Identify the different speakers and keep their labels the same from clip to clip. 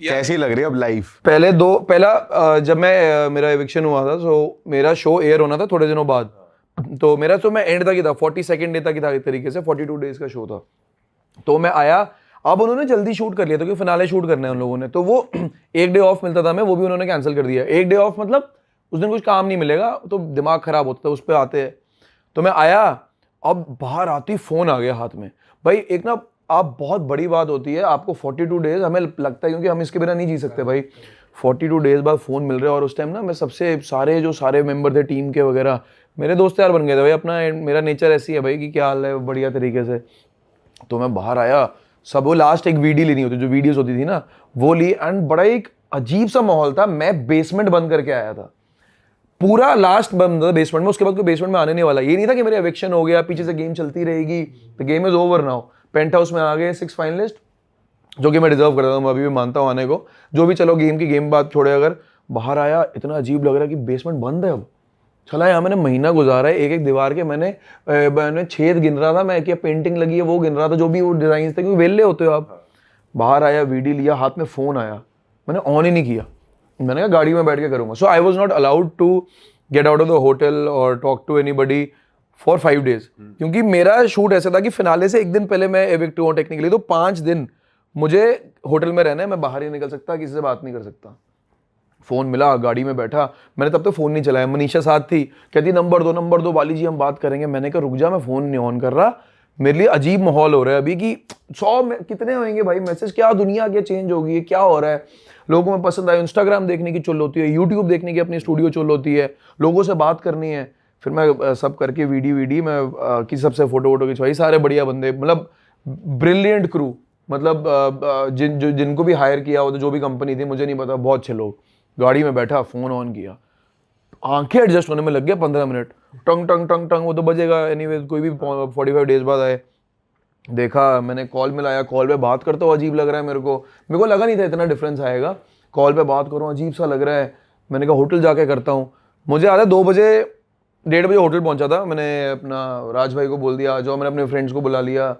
Speaker 1: कैसी लग रही है अब लाइफ?
Speaker 2: पहला जब मैं मेरा एविक्शन हुआ था तो मेरा शो एयर होना था थोड़े दिनों बाद, तो मेरा तो मैं एंड तक ही था, 42nd डे तक ही था, एक तरीके से 42 डेज का शो था। तो मैं आया, अब उन्होंने जल्दी शूट कर लिया था क्योंकि फिनाले शूट करना है उन लोगों ने, तो वो एक डे ऑफ मिलता था हमें, वो भी उन्होंने कैंसिल कर दिया। एक डे ऑफ मतलब उस दिन कुछ काम नहीं मिलेगा तो दिमाग खराब होता है, उस पर आते हैं। तो मैं आया, अब बाहर आती फोन आ गया हाथ में। भाई एक ना, आप बहुत बड़ी बात होती है, आपको 42 डेज हमें लगता है क्योंकि हम इसके बिना नहीं जी सकते भाई, 42 डेज बाद फोन मिल रहा है। और उस टाइम ना मैं सबसे सारे मेंबर थे टीम के वगैरह, मेरे दोस्त यार बन गए थे भाई। अपना मेरा नेचर ऐसी है भाई कि क्या हाल है, बढ़िया तरीके से। तो मैं बाहर आया, सब वो लास्ट एक वीडियो लेनी होती, जो वीडियोस होती थी ना वो ली, एंड बड़ा एक अजीब सा माहौल था। मैं बेसमेंट बंद करके आया था, पूरा लास्ट बंद था बेसमेंट में, उसके बाद कोई बेसमेंट में आने नहीं वाला। ये नहीं था कि मेरे एविक्शन हो गया, पीछे से गेम चलती रहेगी, the game is over now. Paint house में आ गए 6 फाइनलिस्ट, जो कि मैं डिजर्व करता हूँ, मैं अभी भी मानता हूँ आने को, जो भी। चलो गेम की गेम बात छोड़े, अगर बाहर आया इतना अजीब लग रहा है कि बेसमेंट बंद है। अब चला यहाँ मैंने महीना गुजारा है, एक एक दीवार के मैंने छेद गिन रहा था, मैं क्या पेंटिंग लगी है वो गिन रहा था, जो भी वो डिजाइन थे, क्योंकि वेले होते हो आप। बाहर आया, वीडियो लिया, हाथ में फोन आया, मैंने ऑन ही नहीं किया, मैंने कहा गाड़ी में बैठ के करूंगा। So I was not allowed to get out of the hotel और talk to anybody for 5 days, क्योंकि मेरा शूट ऐसा था कि फिनाले से एक दिन पहले मैं एविक्ट हुआ टेक्निकली, तो 5 दिन मुझे होटल में रहना है, मैं बाहर ही निकल सकता, किसी से बात नहीं कर सकता। फोन मिला, गाड़ी में बैठा, मैंने तब तक फोन नहीं चलाया, मनीषा साथ थी, कहती नंबर दो वाली जी, हम बात करेंगे। मैंने कहा रुक जा, मैं फोन नहीं ऑन कर रहा, मेरे लिए अजीब माहौल हो रहा है अभी कि 100 कितने होंगे भाई मैसेज, क्या दुनिया क्या चेंज होगी है, क्या हो रहा है, लोगों में पसंद आए। इंस्टाग्राम देखने की चुल होती है, यूट्यूब देखने की अपनी स्टूडियो चुल होती है, लोगों से बात करनी है। फिर मैं सब करके वीडियो मैं किसी सबसे फोटो खिंचवाई, सारे बढ़िया बंदे, मतलब ब्रिलियंट क्रू, मतलब जिनको भी हायर किया हो, तो जो भी कंपनी थी मुझे नहीं पता, बहुत अच्छे लोग। गाड़ी में बैठा, फोन ऑन किया, आंखें एडजस्ट होने में लग गया 15 मिनट, टंग टंग टंग टंग, वो तो बजेगा एनीवेज, कोई भी 45 डेज बाद आए। देखा, मैंने कॉल मिलाया, कॉल पे बात करता हूँ, अजीब लग रहा है मेरे को लगा नहीं था इतना डिफरेंस आएगा। कॉल पे बात करूँ, अजीब सा लग रहा है। मैंने कहा होटल जाके करता हूँ। मुझे याद है 2 बजे 1:30 बजे होटल पहुंचा था, मैंने अपना राज भाई को बोल दिया आ जाओ, मैंने अपने फ्रेंड्स को बुला लिया,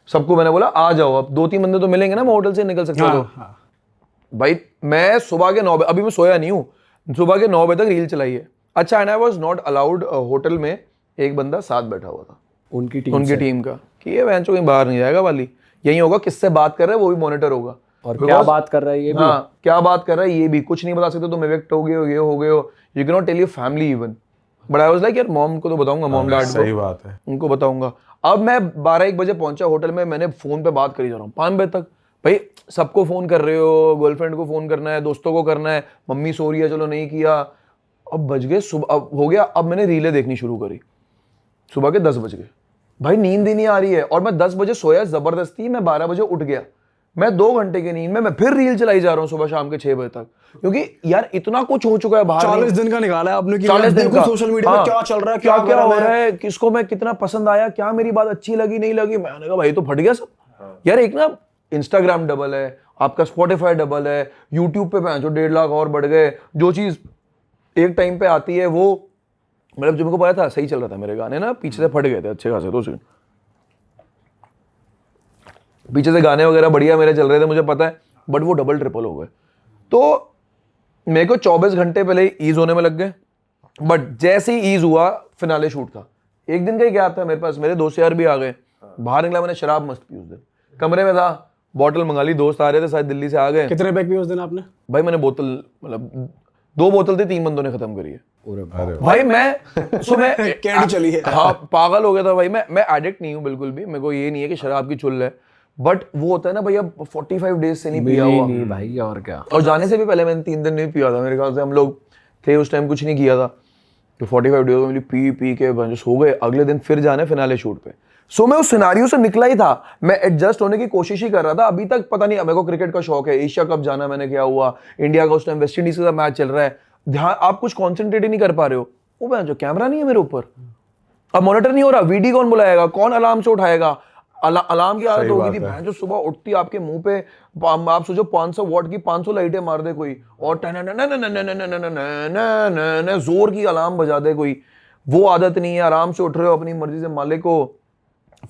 Speaker 2: सबको मैंने बोला आ जाओ, अब 2-3 बंदे तो मिलेंगे ना, मैं होटल से निकल सकता हूँ। भाई मैं सुबह के 9 बजे, अभी मैं सोया नहीं हूँ, सुबह के 9 बजे तक रील चलाई है। अच्छा, and I was not allowed, hotel में एक बंदा साथ बैठा हुआ था उनकी टीम का, कि ये वैंचो कहीं बाहर नहीं जाएगा वाली, यही होगा, किससे बात कर रहा है वो भी मॉनिटर होगा,
Speaker 3: और क्या बात कर रहा है ये भी।
Speaker 2: हाँ, क्या बात कर रहा है ये भी, कुछ नहीं बता सकते, तुम इवेक्ट हो गए हो, ये हो गए हो, you can not tell your family even. But I was like यार मॉम को तो बताऊंगा, मॉम डैड को,
Speaker 1: सही बात है,
Speaker 2: उनको बताऊंगा। अब मैं 12-1 बजे पहुंचा होटल में, मैंने फोन पे बात करी जा रहा हूँ 5 बजे तक। भाई सबको फोन कर रहे हो, गर्लफ्रेंड को फोन करना है, दोस्तों को करना है, मम्मी सो रही है, चलो नहीं किया। अब बज गए सुबह, अब हो गया, अब मैंने रीलें देखनी शुरू करी, सुबह के 10 बज गए, भाई नींद ही नहीं आ रही है, और मैं 10 बजे सोया जबरदस्ती, मैं 12 बजे उठ गया, मैं 2 घंटे की नींद में मैं फिर रील चलाई जा रहा हूँ सुबह शाम के 6 बजे तक, क्योंकि यार इतना कुछ हो चुका है बाहर।
Speaker 3: 40 दिन का निकाला है आपने,
Speaker 2: 40 दिन का
Speaker 3: सोशल मीडिया पे क्या चल रहा है,
Speaker 2: क्या हो रहा है, किसको मैं कितना पसंद आया, क्या मेरी बात अच्छी लगी नहीं लगी। मैंने कहा भाई तो फट गया सब। यार एक ना इंस्टाग्राम डबल है, आपका स्पॉटिफाई डबल है, यूट्यूब पे जो 1.5 लाख और बढ़ गए, जो चीज एक टाइम पे आती है वो, मतलब जो मेरे को पता था सही चल रहा था, मेरे गाने ना पीछे से फट गए थे अच्छे खासे, 2 सेकंड, पीछे से गाने वगैरह बढ़िया मेरे चल रहे थे, मुझे पता है, बट वो डबल ट्रिपल हो गए। तो मेरे को 24 घंटे पहले ईज होने में लग गए, बट जैसे ही ईज हुआ फिनाले शूट था, एक दिन का ही गैप था मेरे पास, मेरे दोस्त यार भी आ गए, बाहर निकला, मैंने शराब मस्त पी उस दिन, कमरे में था, बॉटल मंगा ली, दोस्त आ रहे थे शायद दिल्ली से आ गए।
Speaker 3: कितने पैक पिए उस दिन आपने?
Speaker 2: भाई मैंने बोतल, मतलब 2 बोतल थी, 3 बंदों ने खत्म करी है। भाई मैं सुबह
Speaker 3: कैंडी चली है।
Speaker 2: हाँ, पागल हो गया था भाई। मैं एडिक्ट नहीं हूँ बिल्कुल भी, मेरे को ये नहीं है कि शराब की चुल है, बट वो होता है ना भैया 45 डेज से नहीं पिया हुआ।
Speaker 3: नहीं भाई, और क्या,
Speaker 2: और जाने से भी पहले मैंने 3 दिन नहीं पिया था, मेरे ख्याल से हम लोग थे उस टाइम, कुछ नहीं किया था, तो 45 डेज में पी के सो गए। अगले दिन फिर जाने फिनाले शूट पे, सो मैं उस सिनारियो से निकला ही था, मैं एडजस्ट होने की कोशिश ही कर रहा था। अभी तक पता नहीं, मेरे को क्रिकेट का शौक है, एशिया कप जाना, मैंने क्या हुआ, इंडिया का उस टाइम वेस्ट इंडीज का मैच चल रहा है, ध्यान आप कुछ कॉन्सेंट्रेट ही नहीं कर पा रहे हो। वो जो कैमरा नहीं है मेरे ऊपर, अब मॉनिटर नहीं हो रहा, वीडियो कौन बुलाएगा, कौन अलार्म से उठाएगा, अलार्म की आदत होगी थी जो सुबह उठती आपके मुंह पे, आप सोचो 500 वॉट की 500 लाइटें मार दे कोई, और जोर की अलार्म बजा दे कोई, वो आदत नहीं है, आराम से उठ रहे हो अपनी मर्जी से मालिक को।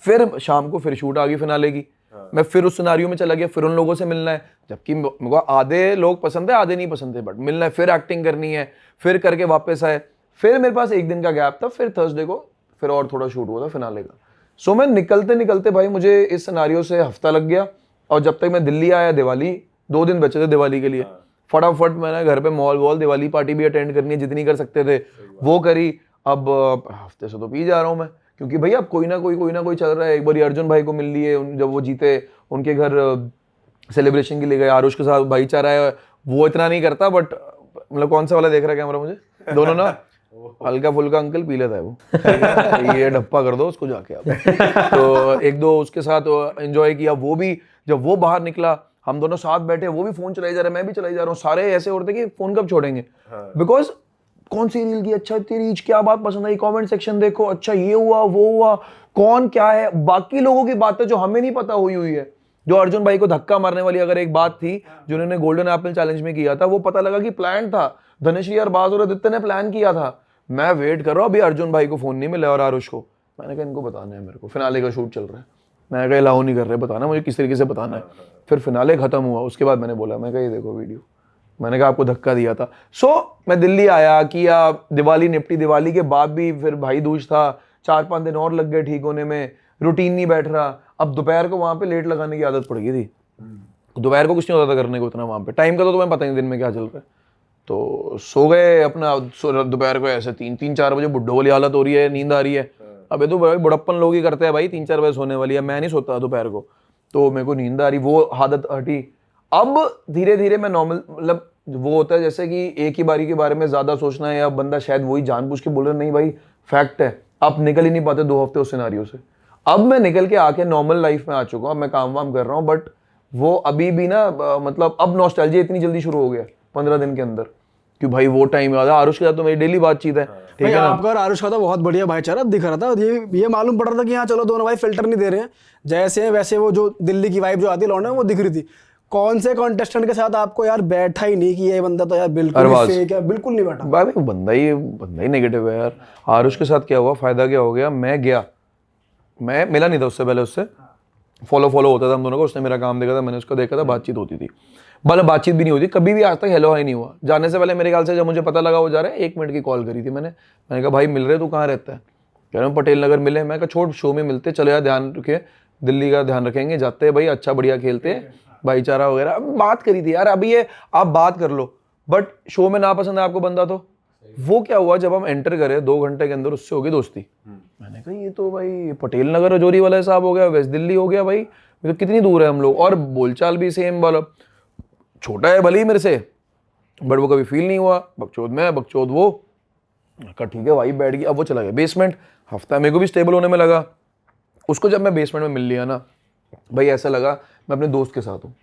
Speaker 2: फिर शाम को फिर शूट आ गई फिनाले की, मैं फिर उस सिनारियो में चला गया, फिर उन लोगों से मिलना है, जबकि मेरे को आधे लोग पसंद है आधे नहीं पसंद थे, बट मिलना है, फिर एक्टिंग करनी है, फिर करके वापस आए, फिर मेरे पास एक दिन का गैप था, फिर थर्सडे को फिर और थोड़ा शूट हुआ था फिनाले का। सो मैं निकलते निकलते भाई मुझे इस सिनारियो से हफ्ता लग गया, और जब तक मैं दिल्ली आया दिवाली 2 दिन बचे थे दिवाली के लिए, फटाफट मैंने घर पे मॉल वॉल दिवाली पार्टी भी अटेंड करनी है, जितनी कर सकते थे वो करी। अब हफ्ते से तो पी जा रहा हूँ मैं, क्योंकि भाई अब कोई ना कोई चल रहा है। एक बार अर्जुन भाई को मिल लिए, जब वो जीते उनके घर सेलिब्रेशन के लिए गए, आरुष के साथ भाईचारा है, वो इतना नहीं करता, बट मतलब कौन सा वाला देख रहा है कैमरा मुझे, दोनों ना हल्का फुल्का अंकल पी लेता है वो, ये ढप्पा कर दो उसको जाके आप। तो एक दो उसके साथ एंजॉय किया। वो भी जब वो बाहर निकला, हम दोनों साथ बैठे, वो भी फोन चलाई जा रहा है, मैं भी चलाई जा रहा हूँ, सारे ऐसे हो रहे थे कि फोन कब छोड़ेंगे, बिकॉज कौन सी रील की, अच्छा तेरी रीच, क्या बात पसंद आई, कमेंट सेक्शन देखो, अच्छा ये हुआ वो हुआ, कौन क्या है, बाकी लोगों की बातें जो हमें नहीं पता हुई है। जो अर्जुन भाई को धक्का मारने वाली अगर एक बात थी जो उन्होंने गोल्डन एप्पल चैलेंज में किया था, वो पता लगा कि प्लान था, धनश्री अरबाज और आदित्य ने प्लान किया था। मैं वेट कर रहा हूँ, अभी अर्जुन भाई को फोन नहीं मिला और आरुष को। मैंने कहा इनको बताना है, मेरे को फिनाले का शूट चल रहा है, मैं कहा अलाउ नहीं कर रहे, बताना मुझे किस तरीके से बताना है। फिर फिनाले खत्म हुआ, उसके बाद मैंने बोला, मैं कहा ये देखो वीडियो, मैंने कहा आपको धक्का दिया था। सो मैं दिल्ली आया, किया, दिवाली निपटी, दिवाली के बाद भी फिर भाई दूज था, 4-5 दिन और लग गए ठीक होने में, रूटीन नहीं बैठ रहा। अब दोपहर को वहां पे लेट लगाने की आदत पड़ गई थी, दोपहर को कुछ नहीं होता था करने को इतना वहां पे, टाइम का तो तुम्हें पता नहीं दिन में क्या चल रहा है। तो सो गए अपना, दोपहर को ऐसे 3-4 बजे बुड्ढों वाली हालत हो रही है, नींद आ रही है। अबे तो भाई बुढ़प्पन लोग ही करते हैं भाई, 3-4 बजे सोने वाली है, मैं नहीं सोता दोपहर को, तो मेरे को नींद आ रही, वो आदत हटी। अब धीरे धीरे मैं नॉर्मल, मतलब वो होता है जैसे कि एक ही बारी के बारे में ज्यादा सोचना है, या बंदा शायद वही जानबूझ के बोल रहा, नहीं भाई फैक्ट है, आप निकल ही नहीं पाते 2 हफ्ते उस सिनारियो से। अब मैं निकल के आके नॉर्मल लाइफ में आ चुका हूँ, मैं काम वाम कर रहा हूँ, बट वो अभी भी ना मतलब अब नॉस्टैल्जिया इतनी जल्दी शुरू हो गया 15 दिन के अंदर, कि भाई वो टाइम याद है। आरुष के साथ तो मेरी डेली बातचीत है, ठीक है ना।
Speaker 3: आपका और आरुष का तो बहुत बढ़िया भाईचारा दिख रहा था, ये मालूम पड़ रहा था कि हाँ चलो दोनों भाई फिल्टर नहीं दे रहे हैं, जैसे हैं वैसे, वो जो दिल्ली की वाइब जो आती है लौंडे वो दिख रही थी। कौन से कॉन्टेस्टेंट के साथ आपको यार बैठा ही नहीं कि ये बंदा तो यार बिल्कुल फेक है, बिल्कुल नहीं बैठा
Speaker 2: भाई, बंदा ही नेगेटिव है यार। आरुष के साथ क्या हुआ, फायदा क्या हो गया, मैं गया, मैं मिला नहीं था उससे पहले, उससे फॉलो होता था हम दोनों को, उसने मेरा काम देखा था, मैंने उसको देखा था, बातचीत होती थी, मतलब बातचीत भी नहीं होती कभी भी आज तक, हेलो हाई नहीं हुआ। जाने से पहले मेरे ख्याल से जब मुझे पता लगा वो जा रहा है, 1 मिनट की कॉल करी थी मैंने कहा भाई मिल रहे, तू कहाँ रहता है, कह रहा हूँ पटेल नगर मिले। मैं कहा छोड़, शो में मिलते, चलो यार ध्यान रखे, दिल्ली का ध्यान रखेंगे, जाते हैं भाई, अच्छा बढ़िया खेलते हैं, भाईचारा वगैरह बात करी थी यार। अभी ये आप बात कर लो, बट शो में ना पसंद है आपको बंदा, तो वो क्या हुआ, जब हम एंटर करे 2 घंटे के अंदर उससे हो गई दोस्ती। मैंने कहा ये तो भाई पटेल नगर रजौरी वाला हिसाब हो गया, वेस्ट दिल्ली हो गया भाई, तो कितनी दूर है हम लोग, और बोलचाल भी सेम, मतलब छोटा है भले ही मेरे से, बट वो कभी फील नहीं हुआ, बकचोद में बकचोद वो। कहा ठीक है भाई, बैठ गई। अब वो चला गया बेसमेंट, हफ्ता मेरे को भी स्टेबल होने में लगा। उसको जब मैं बेसमेंट में मिल लिया ना भाई, ऐसा लगा मैं अपने दोस्त के साथ हूँ।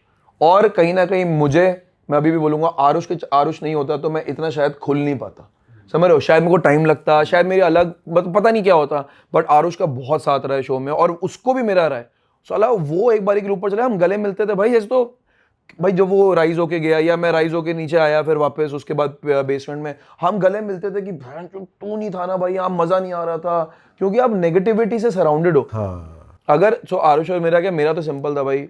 Speaker 2: और कहीं ना कहीं मुझे, मैं अभी भी बोलूंगा, आरुष नहीं होता तो मैं इतना शायद खुल नहीं पाता, समझ रहे हो, शायद मेरे को टाइम लगता, शायद मेरी अलग पता नहीं क्या होता, बट आरुष का बहुत साथ रहा है शो में, और उसको भी मेरा रहा है। साला वो एक बारी के ऊपर चले, हम गले मिलते थे भाई, जैसे तो भाई जब वो राइज होके गया या मैं राइज होके नीचे आया, फिर वापस उसके बाद बेसमेंट में हम गले मिलते थे कि भैन तू नहीं था ना भाई, यहाँ मजा नहीं आ रहा था, क्योंकि आप नेगेटिविटी से सराउंडेड हो। अगर सो आरुष और मेरा क्या, मेरा तो सिंपल था भाई,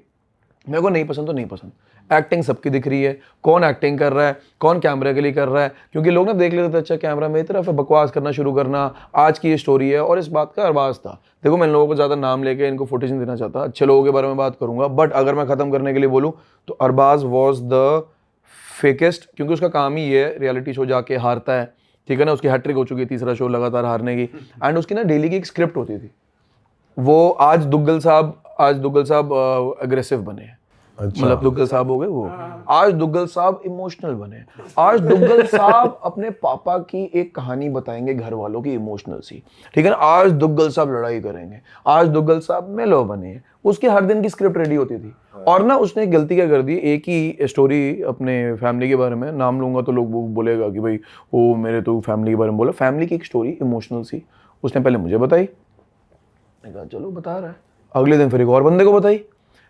Speaker 2: मेरे को नहीं पसंद तो नहीं पसंद, एक्टिंग सबकी दिख रही है, कौन एक्टिंग कर रहा है, कौन कैमरे के लिए कर रहा है, क्योंकि लोग ना देख लेते थे अच्छा कैमरा मेरी तरफ है, बकवास करना शुरू करना, आज की ये स्टोरी है। और इस बात का अरबाज था, देखो मैं इन लोगों को ज़्यादा नाम लेके इनको फुटेज नहीं देना चाहता, अच्छे लोगों के बारे में बात करूंगा, बट अगर मैं ख़त्म करने के लिए बोलूँ तो अरबाज वॉज द फेकेस्ट, क्योंकि उसका काम ही ये रियलिटी शो जाके हारता है, ठीक है ना, उसकी हैट्रिक हो चुकी है, 3रा शो लगातार हारने की, एंड उसकी ना डेली की एक स्क्रिप्ट होती थी। वो आज दुग्गल साहब अग्रेसिव बने हैं, मतलब दुग्गल साहब हो गए वो, आज दुग्गल साहब इमोशनल बने, आज दुग्गल साहब अपने पापा की एक कहानी बताएंगे घर वालों की इमोशनल सी, ठीक है ना, आज दुग्गल साहब लड़ाई करेंगे, आज दुग्गल साहब मेलो बने। उसके हर दिन की स्क्रिप्ट रेडी होती थी। और ना उसने गलती क्या कर दी, एक ही स्टोरी अपने फैमिली के बारे में, नाम लूंगा तो लोग बोलेगा कि भाई वो मेरे तो फैमिली के बारे में बोला, फैमिली की एक स्टोरी इमोशनल सी उसने पहले मुझे बताई, मैंने कहा चलो बता रहा है, अगले दिन फिर एक और बंदे को बताई,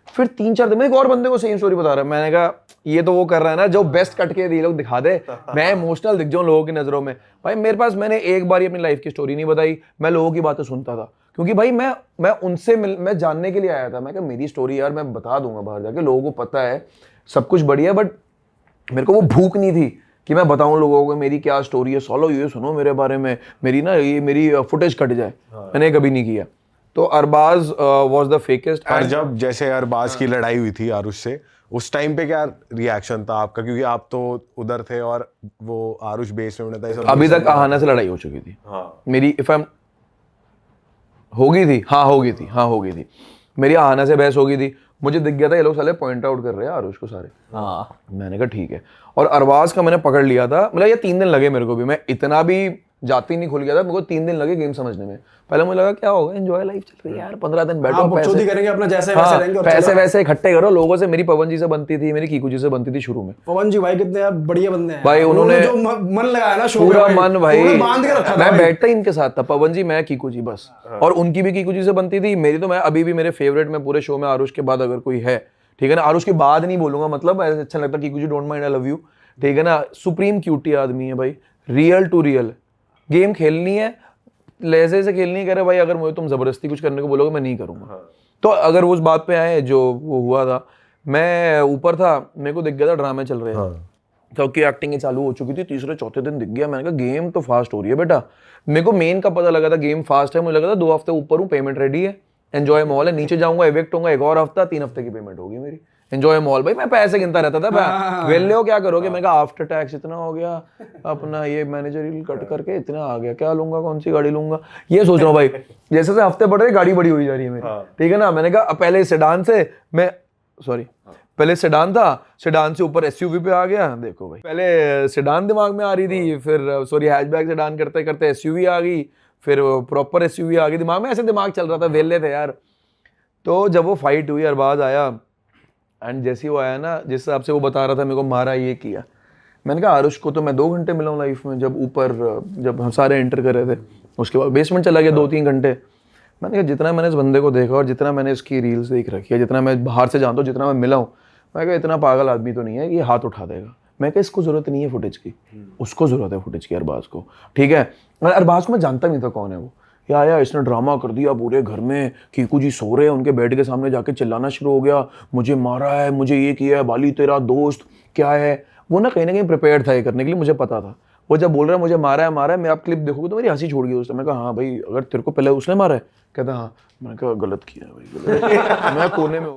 Speaker 2: फिर 3-4 दिन में एक और बंदे को सेम स्टोरी बता रहा है। मैंने कहा ये तो वो कर रहा है ना जो बेस्ट कट के ये लोग दिखा दे, मैं इमोशनल दिख जाऊं लोगों की नजरों में। भाई मेरे पास, मैंने एक बार ही अपनी लाइफ की स्टोरी नहीं बताई, मैं लोगों की बातें सुनता था, क्योंकि भाई मैं उनसे मैं जानने के लिए आया था। मैं कहा मेरी स्टोरी यार मैं बता दूंगा बाहर जाके, लोगों को पता है सब कुछ बढ़िया, बट मेरे को वो भूख नहीं थी कि मैं बताऊं लोगों को मेरी क्या स्टोरी है, सोलो ये सुनो मेरे बारे में, मेरी ना ये मेरी फुटेज कट जाए। मैंने कभी नहीं किया। तो अरबाज वाज द फेकेस्ट।
Speaker 1: और जब जैसे अरबाज की लड़ाई हुई थी आरुष से, उस टाइम पे क्या रिएक्शन था आपका, क्योंकि आप तो उधर थे और वो आरुष बेस में था।
Speaker 2: अभी तक आहाना से लड़ाई हो चुकी थी मेरी, इफ आई हो गई थी मेरी आहाना से बहस हो गई थी। मुझे दिख गया था ये लोग साले पॉइंट आउट कर रहे हैं आरुष को सारे। मैंने कहा ठीक है। और अरबाज का मैंने पकड़ लिया था, मतलब ये 3 दिन लगे मेरे को भी, मैं इतना भी जाती नहीं खुल गया था, मेरे को 3 दिन लगे गेम समझने में। पहले मुझे लगा क्या होगा, एंजॉय लाइफ चल रही है यार, 15 दिन बैठो,
Speaker 3: पैसे करेंगे अपना जैसे वैसे रहेंगे और
Speaker 2: पैसे वैसे इकट्ठे करो। लोगों से मेरी पवन जी से बनती थी, मेरी कीकू जी से बनती थी शुरू में।
Speaker 3: पवन जी भाई कितने यार बढ़िया बंदे हैं
Speaker 2: भाई, उन्होंने
Speaker 3: जो मन लगाया ना शो
Speaker 2: पूरा मन भाई,
Speaker 3: बांध के रखा था।
Speaker 2: मैं बैठता ही इनके साथ था, पवन जी मैं कीकू जी बस। और उनकी भी कीकू जी से बनती थी, मेरी तो मैं अभी भी मेरे फेवरेट में पूरे शो में आरुष के बाद अगर कोई है, ठीक है ना, आरुष के बाद नहीं बोलूंगा, मतलब ऐसे अच्छा लगता Kiku ji don't mind I love you, ठीक है ना। सुप्रीम क्यूटी आदमी है भाई, रियल टू रियल। गेम खेलनी है, लहजे से खेलनी है, कह रहे भाई अगर मुझे तुम जबरदस्ती कुछ करने को बोलोगे मैं नहीं करूंगा। तो अगर वो उस बात पे आए जो वो हुआ था, मैं ऊपर था, मेरे को दिख गया था ड्रामे चल रहे हैं, क्योंकि एक्टिंग चालू हो चुकी थी, तीसरे चौथे दिन दिख गया। मैंने कहा गेम तो फास्ट हो रही है बेटा। मेरे को मेन का पता लगा था गेम फास्ट है, मुझे लगा था 2 हफ्ते ऊपर हूँ, पेमेंट रेडी है, एंजॉय मॉल है, नीचे जाऊंगा इवेक्ट होऊंगा 1 और हफ्ता, 3 हफ्ते की पेमेंट होगी मेरी। एंजॉय मॉल भाई, मैं पैसे गिनता रहता था। वेले हो क्या करोगे, मैं कहा आफ्टर टैक्स इतना हो गया, अपना ये मैनेजरियल कट करके इतना आ गया, क्या लूंगा, कौन सी गाड़ी लूंगा, ये सोच रहा हूँ भाई। जैसे से हफ्ते बढ़ रहे गाड़ी बड़ी हुई जा रही है मेरी, ठीक है ना। मैंने कहा पहले सेडान से मैं पहले सेडान था, सेडान से ऊपर एसयूवी पे आ गया। देखो भाई, पहले सेडान दिमाग में आ रही थी, फिर हैचबैक सेडान करते करते एसयूवी आ गई, फिर प्रॉपर एसयूवी आ गई दिमाग में। ऐसे दिमाग चल रहा था, वेले थे यार। तो जब वो फाइट हुई, अरबाज आया, एंड जैसे वो आया ना, जिस हिसाब से वो बता रहा था मेरे को मारा ये किया, मैंने कहा आरुष को तो मैं 2 घंटे मिला हूँ लाइफ में। जब ऊपर जब हम सारे एंटर कर रहे थे, उसके बाद बेसमेंट चला गया 2-3 घंटे। मैंने कहा जितना मैंने इस बंदे को देखा और जितना मैंने इसकी रील्स देख रखी है, जितना मैं बाहर से जानता हूँ, जितना मैं मिला हूँ, मैं कहा इतना पागल आदमी तो नहीं है कि ये हाथ उठा देगा। मैं कहा इसको जरूरत नहीं है फुटेज की, उसको जरूरत है फुटेज की, अरबाज को, ठीक है। अरबाज को मैं जानता नहीं था कौन है वो। या इसने ड्रामा कर दिया पूरे घर में, कीकू जी सो रहे हैं, उनके बेड के सामने जाके चिल्लाना शुरू हो गया, मुझे मारा है, मुझे ये किया है, बाली तेरा दोस्त क्या है। वो ना कहीं प्रिपेयर्ड था ये करने के लिए, मुझे पता था। वो जब बोल रहा है मुझे मारा है, मैं आप क्लिप देखोगे तो मेरी हंसी छोड़ गई उसने। मैं कहा हाँ भाई, अगर तेरे को पहले उसने मारा है, कहता हाँ। मैंने कहा गलत किया भाई, गलत। मैं कोने में